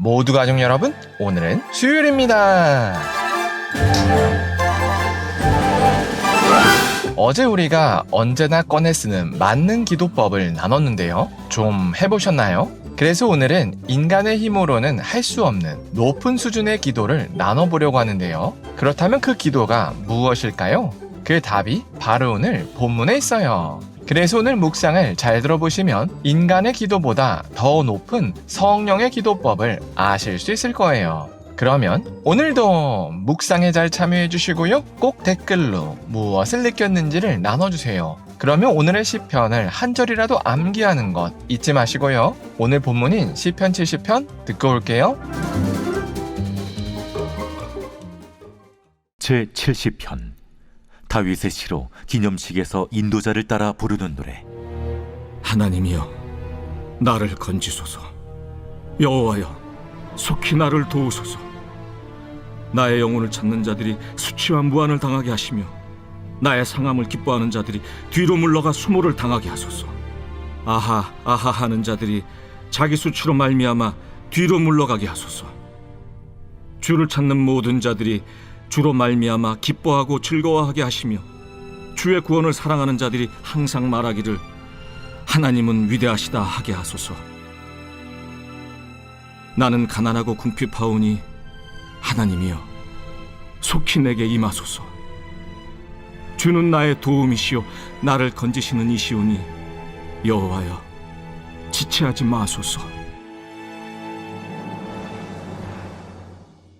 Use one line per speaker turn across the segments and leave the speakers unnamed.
모두 가족 여러분, 오늘은 수요일입니다. 어제 우리가 언제나 꺼내 쓰는 맞는 기도법을 나눴는데요. 좀 해보셨나요? 그래서 오늘은 인간의 힘으로는 할 수 없는 높은 수준의 기도를 나눠보려고 하는데요. 그렇다면 그 기도가 무엇일까요? 그 답이 바로 오늘 본문에 있어요. 그래서 오늘 묵상을 잘 들어보시면 인간의 기도보다 더 높은 성령의 기도법을 아실 수 있을 거예요. 그러면 오늘도 묵상에 잘 참여해 주시고요. 꼭 댓글로 무엇을 느꼈는지를 나눠주세요. 그러면 오늘의 시편을 한 절이라도 암기하는 것 잊지 마시고요. 오늘 본문인 시편 70편 듣고 올게요.
제70편 다윗의 시로 기념식에서 인도자를 따라 부르는 노래.
하나님이여, 나를 건지소서. 여호와여, 속히 나를 도우소서. 나의 영혼을 찾는 자들이 수치와 무한을 당하게 하시며 나의 상함을 기뻐하는 자들이 뒤로 물러가 수모를 당하게 하소서. 아하 아하 하는 자들이 자기 수치로 말미암아 뒤로 물러가게 하소서. 주를 찾는 모든 자들이 주로 말미암아 기뻐하고 즐거워하게 하시며 주의 구원을 사랑하는 자들이 항상 말하기를 하나님은 위대하시다 하게 하소서. 나는 가난하고 궁핍하오니 하나님이여, 속히 내게 임하소서. 주는 나의 도움이시오 나를 건지시는 이시오니 여호와여, 지체하지 마소서.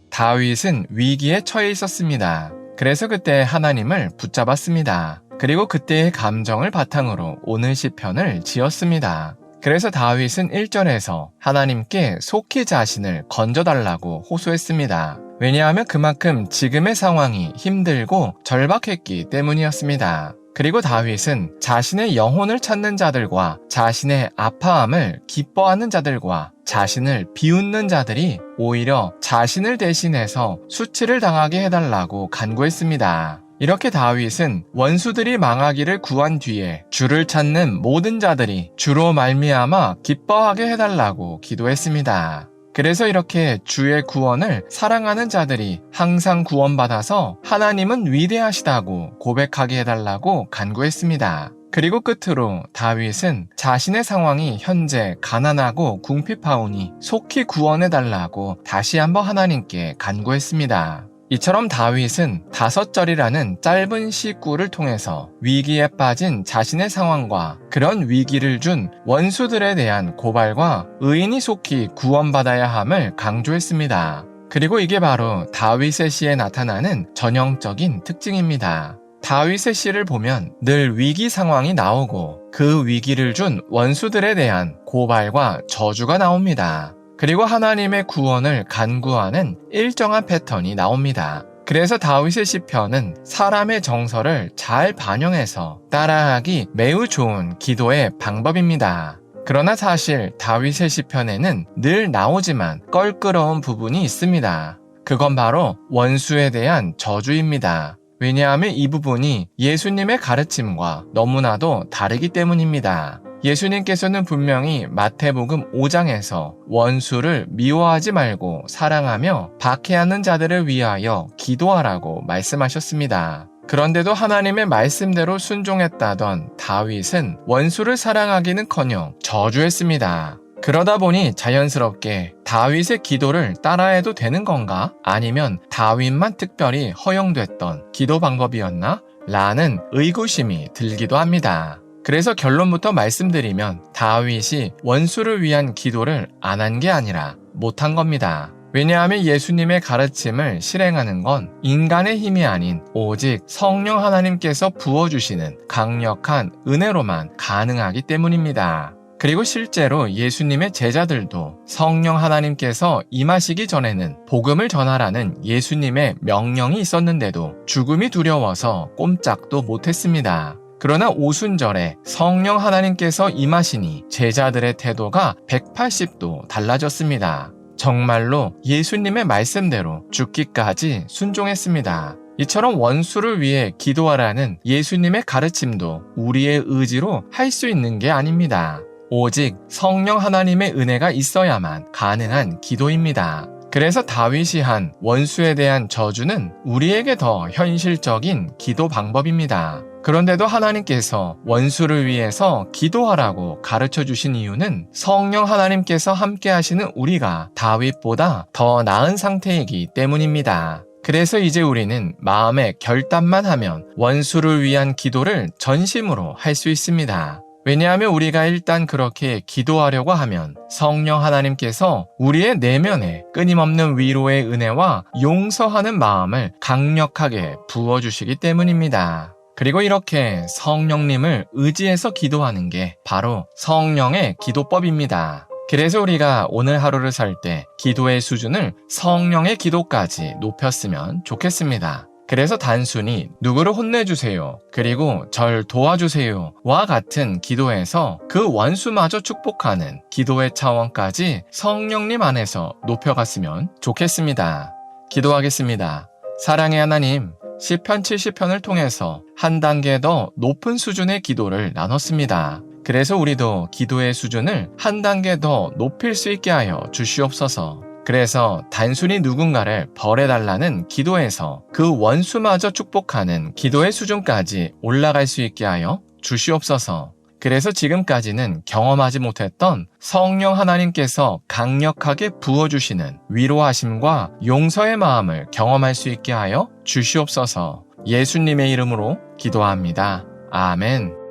다윗은 위기에 처해 있었습니다. 그래서 그때 하나님을 붙잡았습니다. 그리고 그때의 감정을 바탕으로 오늘 시편을 지었습니다. 그래서 다윗은 1절에서 하나님께 속히 자신을 건져달라고 호소했습니다. 왜냐하면 그만큼 지금의 상황이 힘들고 절박했기 때문이었습니다. 그리고 다윗은 자신의 영혼을 찾는 자들과 자신의 아파함을 기뻐하는 자들과 자신을 비웃는 자들이 오히려 자신을 대신해서 수치를 당하게 해달라고 간구했습니다. 이렇게 다윗은 원수들이 망하기를 구한 뒤에 주를 찾는 모든 자들이 주로 말미암아 기뻐하게 해달라고 기도했습니다. 그래서 이렇게 주의 구원을 사랑하는 자들이 항상 구원받아서 하나님은 위대하시다고 고백하게 해달라고 간구했습니다. 그리고 끝으로 다윗은 자신의 상황이 현재 가난하고 궁핍하오니 속히 구원해달라고 다시 한번 하나님께 간구했습니다. 이처럼 다윗은 5절이라는 짧은 시구를 통해서 위기에 빠진 자신의 상황과 그런 위기를 준 원수들에 대한 고발과 의인이 속히 구원받아야 함을 강조했습니다. 그리고 이게 바로 다윗의 시에 나타나는 전형적인 특징입니다. 다윗의 시를 보면 늘 위기 상황이 나오고 그 위기를 준 원수들에 대한 고발과 저주가 나옵니다. 그리고 하나님의 구원을 간구하는 일정한 패턴이 나옵니다. 그래서 다윗의 시편은 사람의 정서를 잘 반영해서 따라하기 매우 좋은 기도의 방법입니다. 그러나 사실 다윗의 시편에는 늘 나오지만 껄끄러운 부분이 있습니다. 그건 바로 원수에 대한 저주입니다. 왜냐하면 이 부분이 예수님의 가르침과 너무나도 다르기 때문입니다. 예수님께서는 분명히 마태복음 5장에서 원수를 미워하지 말고 사랑하며 박해하는 자들을 위하여 기도하라고 말씀하셨습니다. 그런데도 하나님의 말씀대로 순종했다던 다윗은 원수를 사랑하기는커녕 저주했습니다. 그러다 보니 자연스럽게 다윗의 기도를 따라해도 되는 건가? 아니면 다윗만 특별히 허용됐던 기도 방법이었나? 라는 의구심이 들기도 합니다. 그래서 결론부터 말씀드리면 다윗이 원수를 위한 기도를 안 한 게 아니라 못한 겁니다. 왜냐하면 예수님의 가르침을 실행하는 건 인간의 힘이 아닌 오직 성령 하나님께서 부어주시는 강력한 은혜로만 가능하기 때문입니다. 그리고 실제로 예수님의 제자들도 성령 하나님께서 임하시기 전에는 복음을 전하라는 예수님의 명령이 있었는데도 죽음이 두려워서 꼼짝도 못했습니다. 그러나 오순절에 성령 하나님께서 임하시니 제자들의 태도가 180도 달라졌습니다. 정말로 예수님의 말씀대로 죽기까지 순종했습니다. 이처럼 원수를 위해 기도하라는 예수님의 가르침도 우리의 의지로 할 수 있는 게 아닙니다. 오직 성령 하나님의 은혜가 있어야만 가능한 기도입니다. 그래서 다윗이 한 원수에 대한 저주는 우리에게 더 현실적인 기도 방법입니다. 그런데도 하나님께서 원수를 위해서 기도하라고 가르쳐 주신 이유는 성령 하나님께서 함께 하시는 우리가 다윗보다 더 나은 상태이기 때문입니다. 그래서 이제 우리는 마음의 결단만 하면 원수를 위한 기도를 전심으로 할 수 있습니다. 왜냐하면 우리가 일단 그렇게 기도하려고 하면 성령 하나님께서 우리의 내면에 끊임없는 위로의 은혜와 용서하는 마음을 강력하게 부어주시기 때문입니다. 그리고 이렇게 성령님을 의지해서 기도하는 게 바로 성령의 기도법입니다. 그래서 우리가 오늘 하루를 살 때 기도의 수준을 성령의 기도까지 높였으면 좋겠습니다. 그래서 단순히 누구를 혼내주세요, 그리고 절 도와주세요 와 같은 기도에서 그 원수마저 축복하는 기도의 차원까지 성령님 안에서 높여갔으면 좋겠습니다. 기도하겠습니다. 사랑의 하나님, 시편 70편을 통해서 한 단계 더 높은 수준의 기도를 나눴습니다. 그래서 우리도 기도의 수준을 한 단계 더 높일 수 있게 하여 주시옵소서. 그래서 단순히 누군가를 벌해달라는 기도에서 그 원수마저 축복하는 기도의 수준까지 올라갈 수 있게 하여 주시옵소서. 그래서 지금까지는 경험하지 못했던 성령 하나님께서 강력하게 부어주시는 위로하심과 용서의 마음을 경험할 수 있게 하여 주시옵소서. 예수님의 이름으로 기도합니다. 아멘.